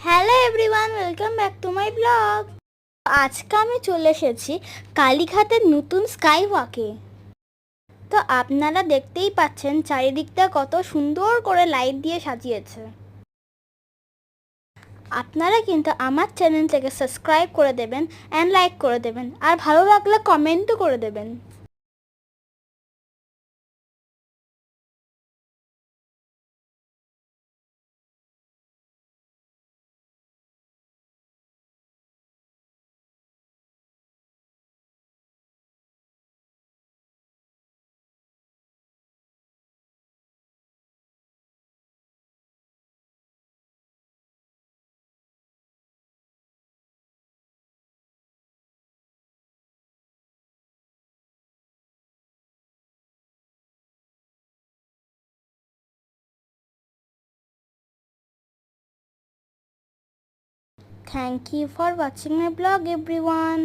Hello everyone, welcome back to my blog. আজকে আমি চলে এসেছি কালীঘাটের নতুন স্কাই ওয়াকে। তো আপনারা দেখতেই পাচ্ছেন চারিদিকটা কত সুন্দর করে লাইট দিয়ে সাজিয়েছে। আপনারা কিন্তু আমার চ্যানেলটাকে সাবস্ক্রাইব করে দেবেন অ্যান্ড লাইক করে দেবেন, আর ভালো লাগলে কমেন্টও করে দেবেন। Thank you for watching my blog everyone.